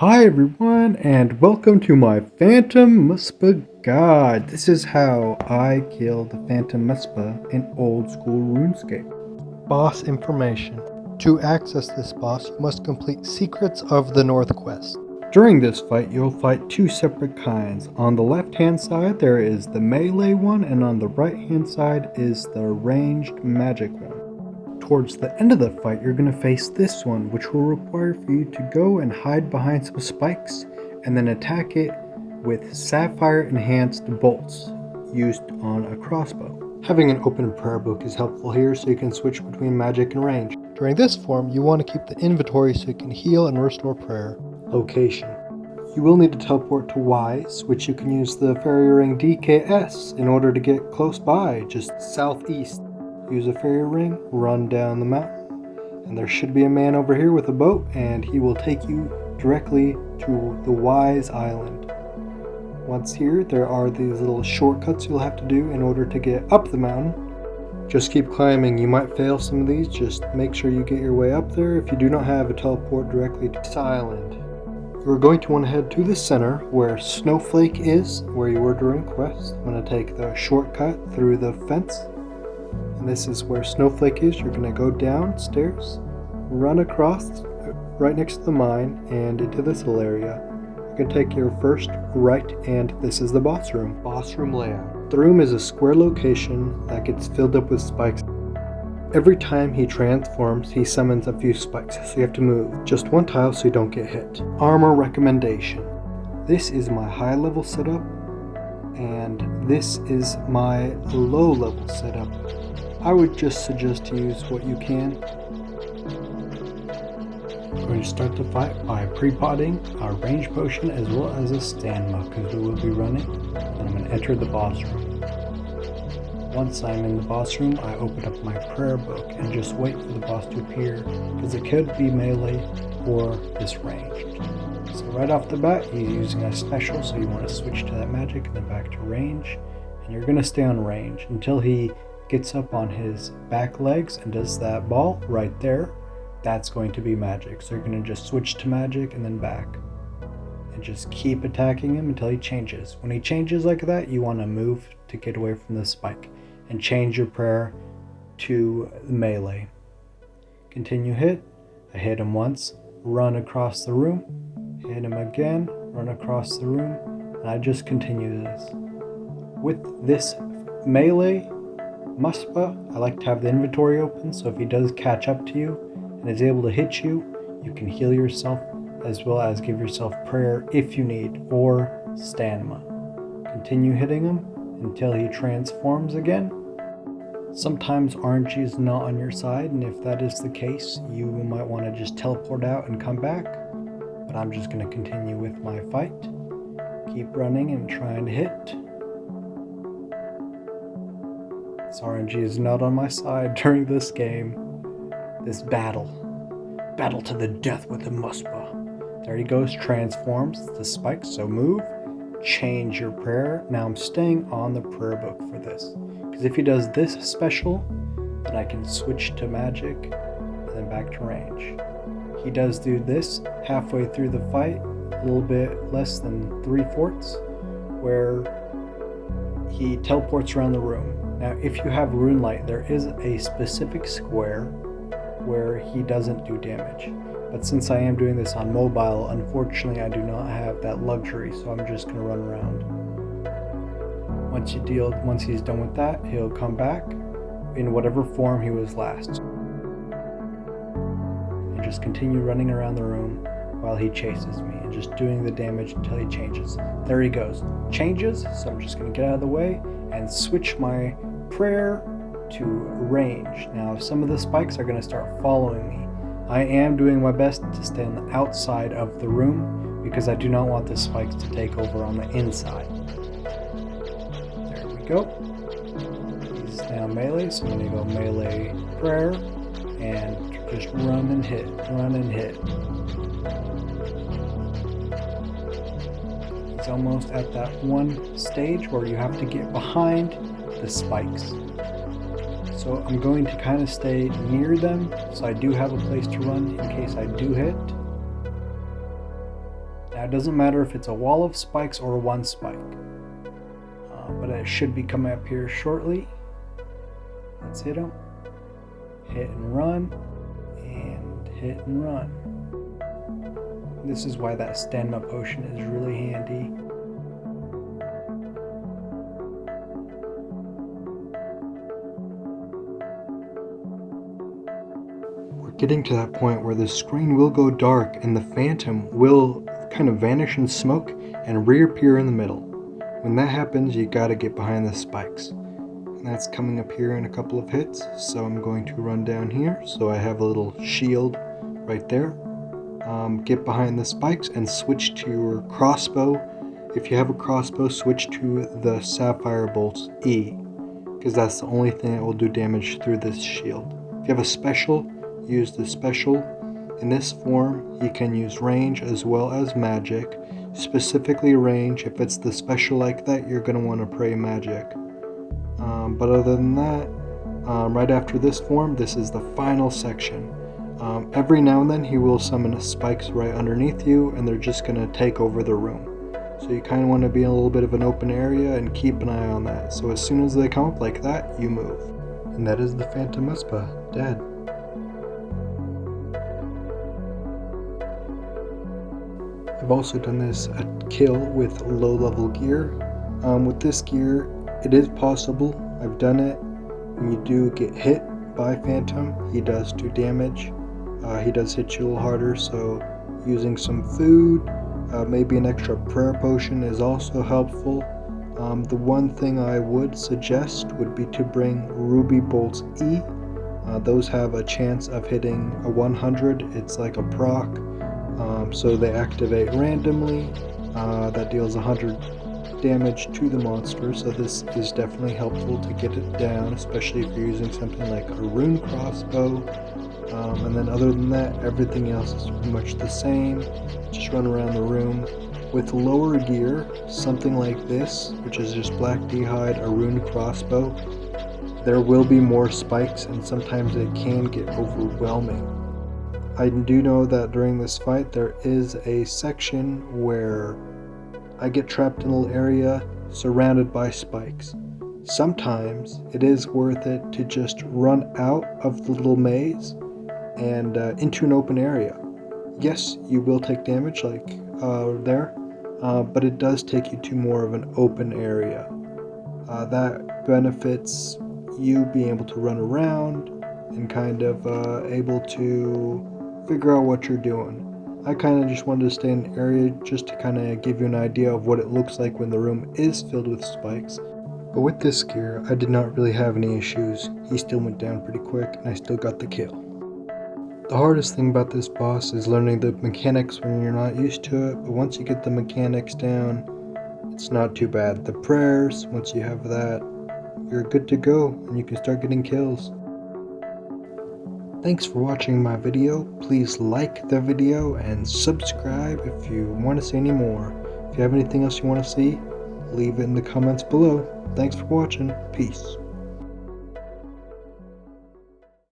Hi everyone, and welcome to my Phantom Muspah guide. This is how I kill the Phantom Muspah in old school RuneScape. Boss information. To access this boss, you must complete Secrets of the North quest. During this fight, you'll fight two separate kinds. On the left hand side, there is the melee one, and on the right hand side is the ranged magic one. Towards the end of the fight, you're going to face this one, which will require for you to go and hide behind some spikes and then attack it with sapphire enhanced bolts used on a crossbow. Having an open prayer book is helpful here so you can switch between magic and range. During this form, you want to keep the inventory so you can heal and restore prayer. Location. You will need to teleport to Wise, which you can use the fairy ring DKS in order to get close by, just southeast. Use a fairy ring, run down the mountain, and there should be a man over here with a boat, and he will take you directly to the Wise Island. Once here, there are these little shortcuts you'll have to do in order to get up the mountain. Just keep climbing. You might fail some of these, just make sure you get your way up there if you do not have a teleport directly to this island. You're going to want to head to the center where Snowflake is, where you were during quest. I'm going to take the shortcut through the fence. And this is where Snowflake is. You're going to go downstairs, run across right next to the mine and into this little area. You're going to take your first right, and this is the boss room. Boss room layout. The room is a square location that gets filled up with spikes. Every time he transforms, he summons a few spikes, so you have to move just one tile so you don't get hit. Armor recommendation. This is my high level setup, and this is my low level setup. I would just suggest to use what you can. We're going to start the fight by pre-potting our range potion as well as a stamina, because we will be running. And I'm going to enter the boss room. Once I'm in the boss room, I open up my prayer book and just wait for the boss to appear, because it could be melee or this ranged. So right off the bat, he's using a special, so you want to switch to that magic and then back to range. And you're going to stay on range until he gets up on his back legs and does that ball right there. That's going to be magic. So you're going to just switch to magic and then back. And just keep attacking him until he changes. When he changes like that, you want to move to get away from the spike. And change your prayer to melee. Continue hit. I hit him once. Run across the room. Hit him again. Run across the room. And I just continue this. With this melee Muspah, I like to have the inventory open, so if he does catch up to you and is able to hit you, you can heal yourself as well as give yourself prayer if you need, or stamina. Continue hitting him until he transforms again. Sometimes RNG is not on your side, and if that is the case, you might want to just teleport out and come back, but I'm just going to continue with my fight. Keep running and trying to hit. RNG is not on my side during this game. This battle to the death with the Muspah. There he goes, transforms the spikes, so move, change your prayer. Now I'm staying on the prayer book for this, because if he does this special, then I can switch to magic and then back to range. He does do this halfway through the fight, a little bit less than 3/4, where he teleports around the room. Now, if you have Rune Light, there is a specific square where he doesn't do damage. But since I am doing this on mobile, unfortunately I do not have that luxury, so I'm just going to run around. Once he's done with that, he'll come back in whatever form he was last. And just continue running around the room while he chases me, and just doing the damage until he changes. There he goes. Changes, so I'm just going to get out of the way and switch my prayer to range. Now some of the spikes are going to start following me. I am doing my best to stay on the outside of the room because I do not want the spikes to take over on the inside. There we go. He's now melee, so I'm going to go melee prayer and just run and hit. It's almost at that one stage where you have to get behind the spikes. So I'm going to kind of stay near them, so I do have a place to run in case I do hit. Now it doesn't matter if it's a wall of spikes or one spike, but it should be coming up here shortly. Let's hit him. Hit and run, and hit and run. This is why that stamina potion is really handy. We're getting to that point where the screen will go dark and the phantom will kind of vanish in smoke and reappear in the middle. When that happens, you gotta get behind the spikes. And that's coming up here in a couple of hits, so I'm going to run down here so I have a little shield right there. Get behind the spikes and switch to your crossbow. If you have a crossbow, switch to the Sapphire Bolt's E, because that's the only thing that will do damage through this shield. If you have a special, use the special. In this form, you can use range as well as magic. Specifically range, if it's the special like that, you're going to want to pray magic. But other than that, right after this form, this is the final section. Every now and then he will summon spikes right underneath you, and they're just going to take over the room. So you kind of want to be in a little bit of an open area and keep an eye on that. So as soon as they come up like that, you move. And that is the Phantom Muspah, dead. I've also done this kill with low level gear. With this gear, it is possible. I've done it. When you do get hit by Phantom, he does do damage. He does hit you a little harder, so using some food, maybe an extra prayer potion is also helpful. The one thing I would suggest would be to bring Ruby Bolt's E. Those have a chance of hitting a 100. It's like a proc, so they activate randomly. That deals 100 damage to the monster, so this is definitely helpful to get it down, especially if you're using something like a rune crossbow. And then other than that, everything else is pretty much the same. Just run around the room. With lower gear, something like this, which is just black d'hide, a rune crossbow, there will be more spikes and sometimes it can get overwhelming. I do know that during this fight there is a section where I get trapped in a little area surrounded by spikes. Sometimes it is worth it to just run out of the little maze and into an open area. Yes, you will take damage like there, but it does take you to more of an open area. That benefits you being able to run around and kind of able to figure out what you're doing. I kind of just wanted to stay in an area just to kind of give you an idea of what it looks like when the room is filled with spikes. But with this gear, I did not really have any issues. He still went down pretty quick and I still got the kill. The hardest thing about this boss is learning the mechanics when you're not used to it, but once you get the mechanics down, it's not too bad. The prayers, once you have that, you're good to go and you can start getting kills. Thanks for watching my video. Please like the video and subscribe if you want to see any more. If you have anything else you want to see, leave it in the comments below. Thanks for watching. Peace.